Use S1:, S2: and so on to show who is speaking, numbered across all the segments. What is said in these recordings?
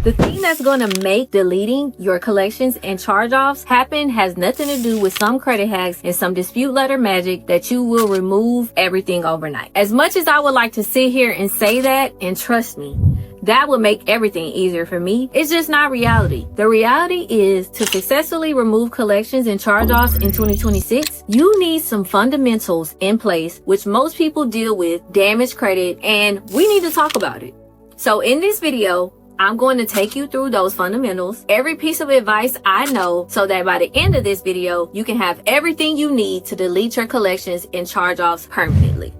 S1: The thing that's going to make deleting your collections and charge-offs happen has nothing to do with some credit hacks and some dispute letter magic that you will remove everything overnight. As much as I would like to sit here and say that, and trust me, that would make everything easier for me, it's just not reality. The reality is, to successfully remove collections and charge-offs in 2026, you need some fundamentals in place, which most people deal with damaged credit, and we need to talk about it. So in this video, I'm going to take you through those fundamentals, every piece of advice I know, so that by the end of this video, you can have everything you need to delete your collections and charge-offs permanently.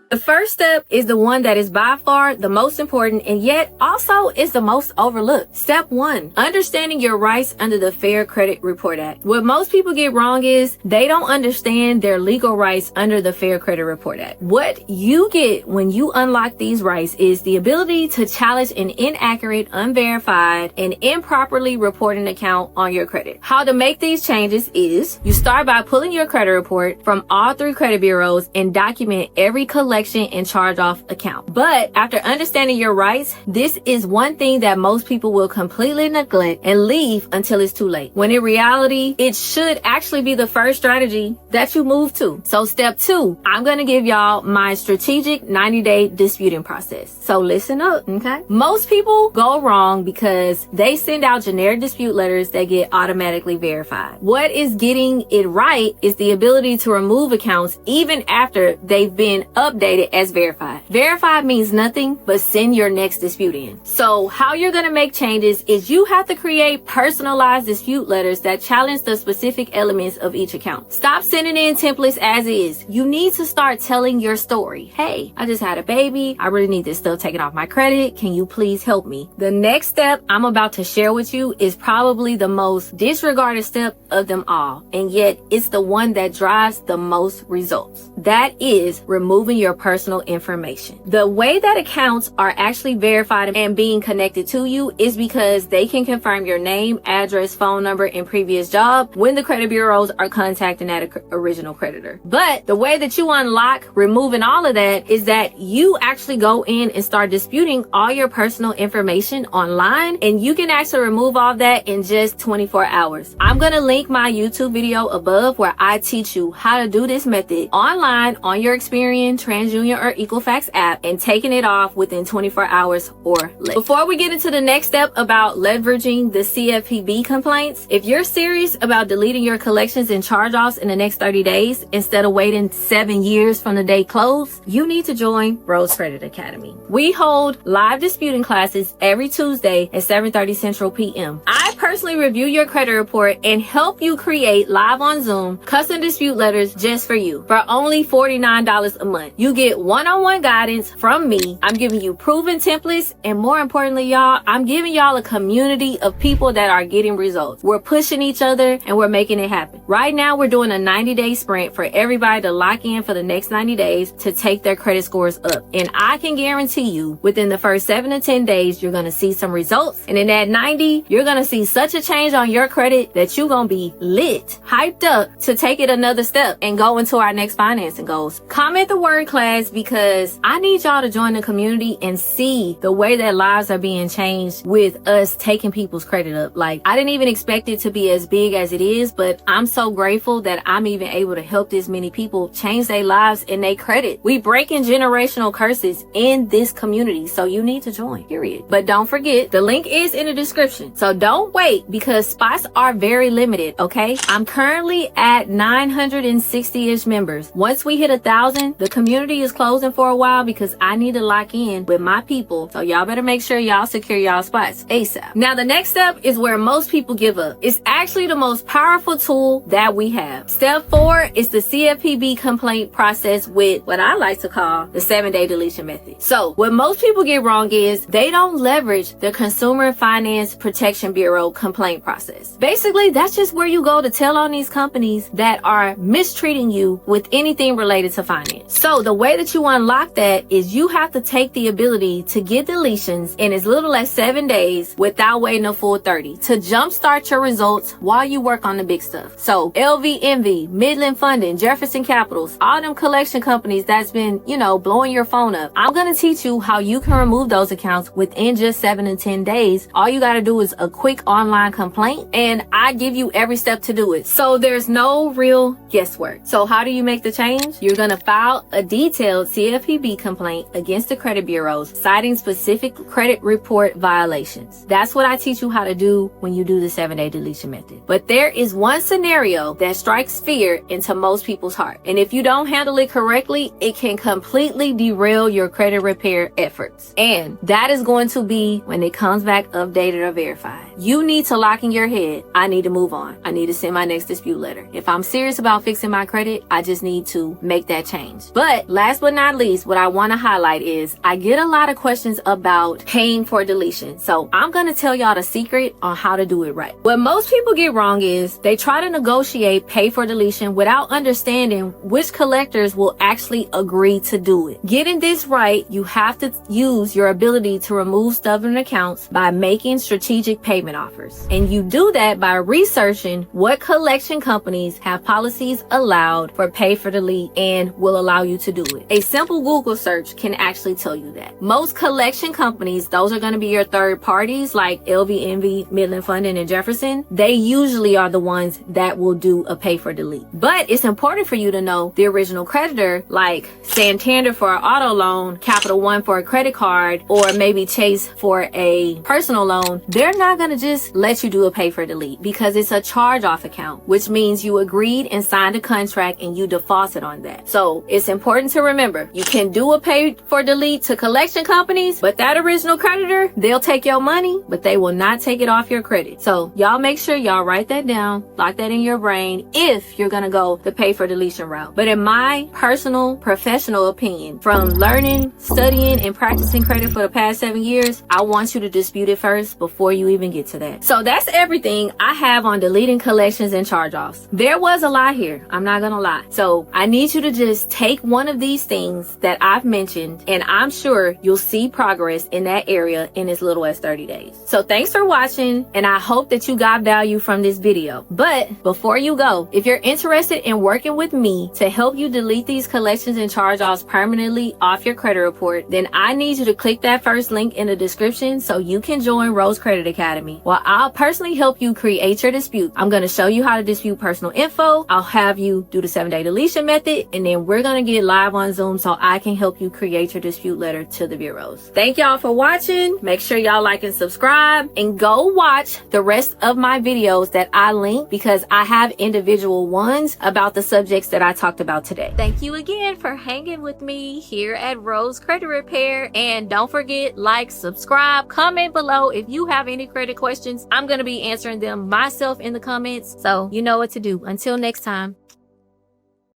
S1: The first step is the one that is by far the most important, and yet also is the most overlooked. Step 1, understanding your rights under the Fair Credit Report Act. What most people get wrong is they don't understand their legal rights under the Fair Credit Report Act. What you get when you unlock these rights is the ability to challenge an inaccurate, unverified, and improperly reported account on your credit. How to make these changes is you start by pulling your credit report from all 3 credit bureaus and document every collection and charge-off account. But after understanding your rights, this is one thing that most people will completely neglect and leave until it's too late. When in reality, it should actually be the first strategy that you move to. So step 2, I'm going to give y'all my strategic 90-day disputing process. So listen up, okay? Most people go wrong because they send out generic dispute letters that get automatically verified. What is getting it right is the ability to remove accounts even after they've been updated as verified. Verified means nothing but send your next dispute in. So how you're going to make changes is you have to create personalized dispute letters that challenge the specific elements of each account. Stop sending in templates as is. You need to start telling your story. Hey, I just had a baby. I really need this stuff taken off my credit. Can you please help me? The next step I'm about to share with you is probably the most disregarded step of them all, and yet it's the one that drives the most results. That is removing your personal information. The way that accounts are actually verified and being connected to you is because they can confirm your name, address, phone number, and previous job when the credit bureaus are contacting that original creditor. But the way that you unlock removing all of that is that you actually go in and start disputing all your personal information online, and you can actually remove all that in just 24 hours. I'm going to link my YouTube video above where I teach you how to do this method online on your Experian, TransUnion, or Equifax app, and taking it off within 24 hours or less. Before we get into the next step about leveraging the CFPB complaints, if you're serious about deleting your collections and charge-offs in the next 30 days instead of waiting 7 years from the day close, you need to join Rose Credit Academy. We hold live disputing classes every Tuesday at 7:30 Central PM. I personally review your credit report and help you create live on Zoom custom dispute letters just for you for only $49 a month. You get one-on-one guidance from me. I'm giving you proven templates, and more importantly, y'all, I'm giving y'all a community of people that are getting results. We're pushing each other and we're making it happen. Right now, we're doing a 90-day sprint for everybody to lock in for the next 90 days to take their credit scores up. And I can guarantee you within the first 7 to 10 days, you're going to see some results. And in that 90, you're going to see such a change on your credit that you're going to be lit, hyped up to take it another step and go into our next financing goals. Comment the word class, because I need y'all to join the community and see the way that lives are being changed with us taking people's credit up. Like, I didn't even expect it to be as big as it is, but I'm so grateful that I'm even able to help this many people change their lives and their credit. We breaking generational curses in this community, so you need to join, period. But don't forget, the link is in the description. So don't wait wait, because spots are very limited, okay? I'm currently at 960-ish members. Once we hit 1,000, the community is closing for a while because I need to lock in with my people. So y'all better make sure y'all secure y'all spots ASAP. Now, the next step is where most people give up. It's actually the most powerful tool that we have. Step 4 is the CFPB complaint process with what I like to call the 7-day deletion method. So what most people get wrong is they don't leverage the Consumer Finance Protection Bureau complaint process. Basically, that's just where you go to tell on these companies that are mistreating you with anything related to finance. So the way that you unlock that is you have to take the ability to get deletions in as little as 7 days without waiting a full 30 to jumpstart your results while you work on the big stuff. So LVMV, Midland Funding, Jefferson Capitals, all them collection companies that's been, blowing your phone up. I'm going to teach you how you can remove those accounts within just 7 to 10 days. All you got to do is a quick online complaint, and I give you every step to do it. So there's no real guesswork. So how do you make the change? You're going to file a detailed CFPB complaint against the credit bureaus, citing specific credit report violations. That's what I teach you how to do when you do the 7-day deletion method. But there is one scenario that strikes fear into most people's heart. And if you don't handle it correctly, it can completely derail your credit repair efforts. And that is going to be when it comes back updated or verified. You need to lock in your head, I need to move on. I need to send my next dispute letter. If I'm serious about fixing my credit, I just need to make that change. But last but not least, what I want to highlight is I get a lot of questions about paying for deletion. So I'm going to tell y'all the secret on how to do it right. What most people get wrong is they try to negotiate pay for deletion without understanding which collectors will actually agree to do it. Getting this right, you have to use your ability to remove stubborn accounts by making strategic payment offers. And you do that by researching what collection companies have policies allowed for pay for delete and will allow you to do it. A simple Google search can actually tell you that. Most collection companies, those are going to be your third parties like LVMV, Midland Funding, and Jefferson. They usually are the ones that will do a pay for delete. But it's important for you to know the original creditor like Santander for an auto loan, Capital One for a credit card, or maybe Chase for a personal loan. They're not going to just let you do a pay for delete because it's a charge off account, which means you agreed and signed a contract and you defaulted on that. So it's important to remember you can do a pay for delete to collection companies, but that original creditor, they'll take your money, but they will not take it off your credit. So y'all make sure y'all write that down, lock that in your brain if you're going to go the pay for deletion route. But in my personal professional opinion, from learning, studying, and practicing credit for the past 7 years, I want you to dispute it first before you even get to that. So that's everything I have on deleting collections and charge-offs. There was a lot here, I'm not gonna lie. So I need you to just take one of these things that I've mentioned, and I'm sure you'll see progress in that area in as little as 30 days. So thanks for watching, and I hope that you got value from this video. But before you go, if you're interested in working with me to help you delete these collections and charge-offs permanently off your credit report, then I need you to click that first link in the description so you can join Rose Credit Academy, where I'll personally help you create your dispute. I'm going to show you how to dispute personal info. I'll have you do the 7-day deletion method, and then we're going to get live on Zoom so I can help you create your dispute letter to the bureaus. Thank y'all for watching. Make sure y'all like and subscribe, and go watch the rest of my videos that I link because I have individual ones about the subjects that I talked about today. Thank you again for hanging with me here at Rose Credit Repair, and don't forget, like, subscribe, comment below if you have any credit questions. I'm going to be answering them myself in the comments, so you know what to do. Until next time.